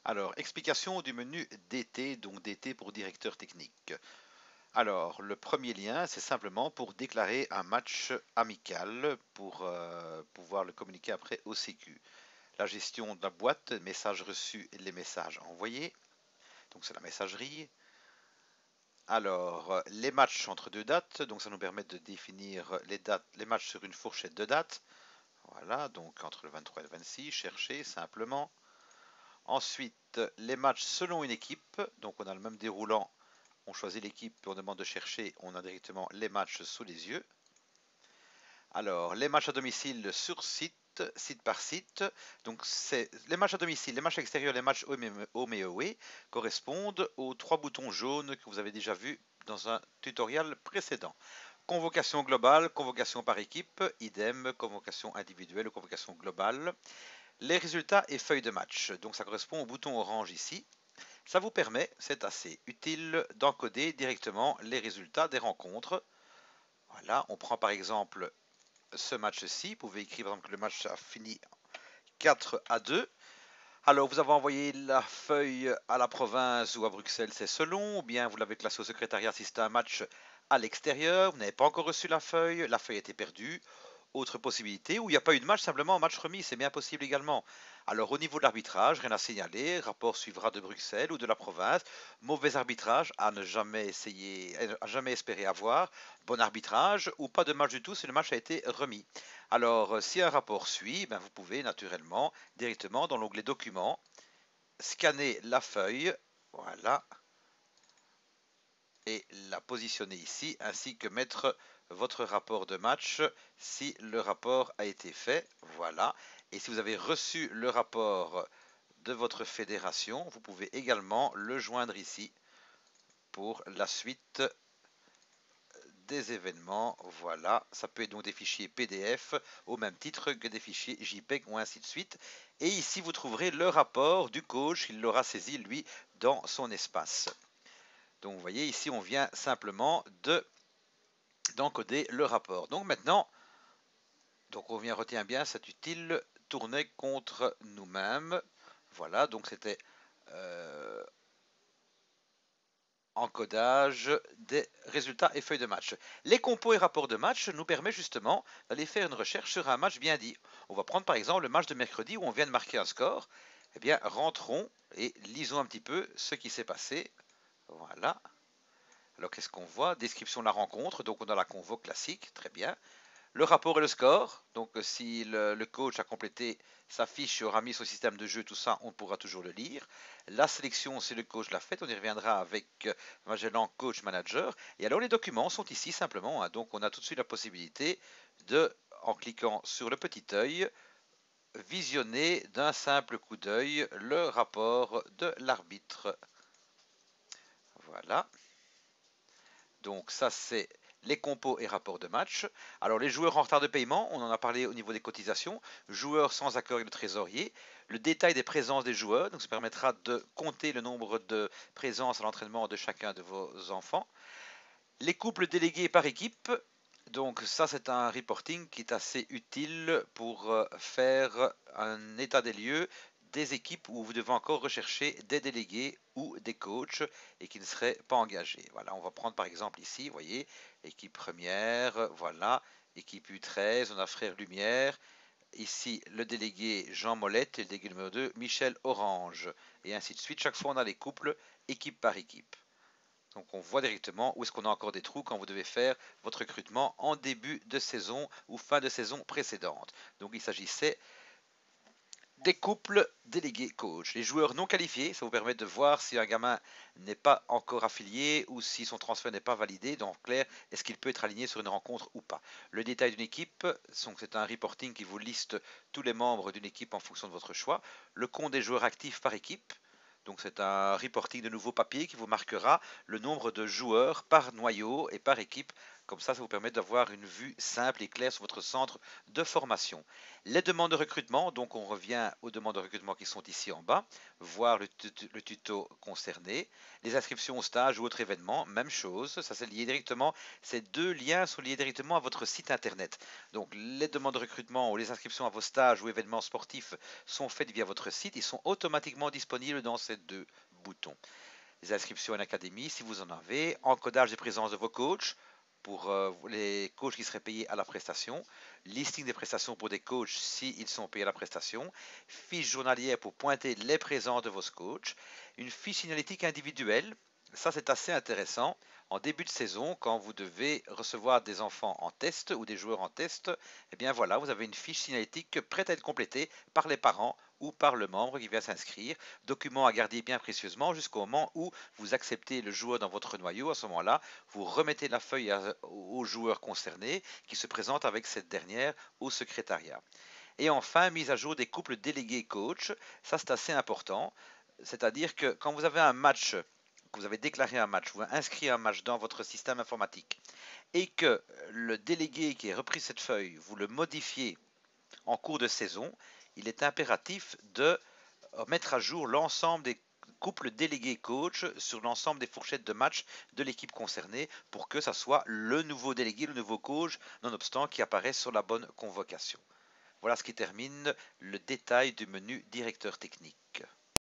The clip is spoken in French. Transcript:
Alors, explication du menu DT, donc DT pour directeur technique. Alors, le premier lien, c'est simplement pour déclarer un match amical pour pouvoir le communiquer après au sécu. La gestion de la boîte, messages reçus et les messages envoyés. Donc, c'est la messagerie. Alors, les matchs entre deux dates, donc ça nous permet de définir les dates, les matchs sur une fourchette de dates. Voilà, donc entre le 23 et le 26, chercher simplement. Ensuite, les matchs selon une équipe. Donc, on a le même déroulant. On choisit l'équipe, on demande de chercher. On a directement les matchs sous les yeux. Alors, les matchs à domicile sur site, site par site. Donc, c'est les matchs à domicile, les matchs extérieurs, les matchs home et away correspondent aux trois boutons jaunes que vous avez déjà vus dans un tutoriel précédent. Convocation globale, convocation par équipe, idem, convocation individuelle ou convocation globale. Les résultats et feuilles de match. Donc ça correspond au bouton orange ici. Ça vous permet, c'est assez utile, d'encoder directement les résultats des rencontres. Voilà, on prend par exemple ce match-ci. Vous pouvez écrire par exemple que le match a fini 4-2. Alors, vous avez envoyé la feuille à la province ou à Bruxelles, c'est selon, ou bien vous l'avez classé au secrétariat si c'était un match à l'extérieur, vous n'avez pas encore reçu la feuille a été perdue. Autre possibilité, où il n'y a pas eu de match, simplement un match remis, c'est bien possible également. Alors au niveau de l'arbitrage, rien à signaler, rapport suivra de Bruxelles ou de la province. Mauvais arbitrage à ne jamais essayer, à jamais espérer avoir. Bon arbitrage ou pas de match du tout si le match a été remis. Alors si un rapport suit, ben, vous pouvez naturellement directement dans l'onglet documents scanner la feuille, voilà, et la positionner ici, ainsi que mettre votre rapport de match si le rapport a été fait. Voilà. Et si vous avez reçu le rapport de votre fédération, vous pouvez également le joindre ici pour la suite des événements. Voilà, ça peut être donc des fichiers PDF au même titre que des fichiers JPEG ou ainsi de suite. Et ici, vous trouverez le rapport du coach, il l'aura saisi lui dans son espace. Donc vous voyez ici on vient simplement d'encoder le rapport. Donc maintenant, donc on vient retient bien, c'est utile, tourner contre nous-mêmes. Voilà, donc c'était encodage des résultats et feuilles de match. Les compos et rapports de match nous permettent justement d'aller faire une recherche sur un match bien dit. On va prendre par exemple le match de mercredi où on vient de marquer un score. Eh bien, rentrons et lisons un petit peu ce qui s'est passé. Voilà. Alors, qu'est-ce qu'on voit? Description de la rencontre. Donc, on a la convo classique. Très bien. Le rapport et le score. Donc, si le coach a complété sa fiche et aura mis son système de jeu, tout ça, on pourra toujours le lire. La sélection, si le coach l'a fait, on y reviendra avec Magellan Coach Manager. Et alors, les documents sont ici simplement. Hein. Donc, on a tout de suite la possibilité de, en cliquant sur le petit œil, visionner d'un simple coup d'œil le rapport de l'arbitre. Voilà. Donc ça, c'est les compos et rapports de match. Alors les joueurs en retard de paiement, on en a parlé au niveau des cotisations. Joueurs sans accord avec le trésorier. Le détail des présences des joueurs, donc ça permettra de compter le nombre de présences à l'entraînement de chacun de vos enfants. Les couples délégués par équipe. Donc ça, c'est un reporting qui est assez utile pour faire un état des lieux des équipes où vous devez encore rechercher des délégués ou des coachs et qui ne seraient pas engagés. Voilà, on va prendre par exemple ici, vous voyez, équipe première, voilà, équipe U13, on a Frère Lumière, ici le délégué Jean Molette et le délégué numéro 2, Michel Orange, et ainsi de suite. Chaque fois, on a les couples équipe par équipe. Donc on voit directement où est-ce qu'on a encore des trous quand vous devez faire votre recrutement en début de saison ou fin de saison précédente. Donc il s'agissait des couples délégués coach. Les joueurs non qualifiés, ça vous permet de voir si un gamin n'est pas encore affilié ou si son transfert n'est pas validé. Donc, en clair, est-ce qu'il peut être aligné sur une rencontre ou pas. Le détail d'une équipe, c'est un reporting qui vous liste tous les membres d'une équipe en fonction de votre choix. Le compte des joueurs actifs par équipe. Donc c'est un reporting de nouveau papier qui vous marquera le nombre de joueurs par noyau et par équipe Comme ça vous permet d'avoir une vue simple et claire sur votre centre de formation. Les demandes de recrutement, donc on revient aux demandes de recrutement qui sont ici en bas, voir le tuto concerné. Les inscriptions au stage ou autres événements, même chose, ça c'est lié directement, ces deux liens sont liés directement à votre site internet. Donc les demandes de recrutement ou les inscriptions à vos stages ou événements sportifs sont faites via votre site, ils sont automatiquement disponibles dans ces deux boutons. Les inscriptions à l'académie, si vous en avez, encodage des présences de vos coachs pour les coachs qui seraient payés à la prestation, listing des prestations pour des coachs s'ils sont payés à la prestation, fiche journalière pour pointer les présences de vos coachs, une fiche signalétique individuelle. Ça, c'est assez intéressant. En début de saison, quand vous devez recevoir des enfants en test ou des joueurs en test, eh bien voilà, vous avez une fiche signalétique prête à être complétée par les parents ou par le membre qui vient s'inscrire. Document à garder bien précieusement jusqu'au moment où vous acceptez le joueur dans votre noyau. À ce moment-là, vous remettez la feuille au joueur concerné qui se présente avec cette dernière au secrétariat. Et enfin, mise à jour des couples délégués coach. Ça, c'est assez important. C'est-à-dire que quand vous avez un match, que vous avez déclaré un match ou inscrit un match dans votre système informatique et que le délégué qui a repris cette feuille, vous le modifiez en cours de saison, il est impératif de mettre à jour l'ensemble des couples délégués coach sur l'ensemble des fourchettes de match de l'équipe concernée pour que ça soit le nouveau délégué, le nouveau coach, nonobstant qui apparaît sur la bonne convocation. Voilà ce qui termine le détail du menu directeur technique.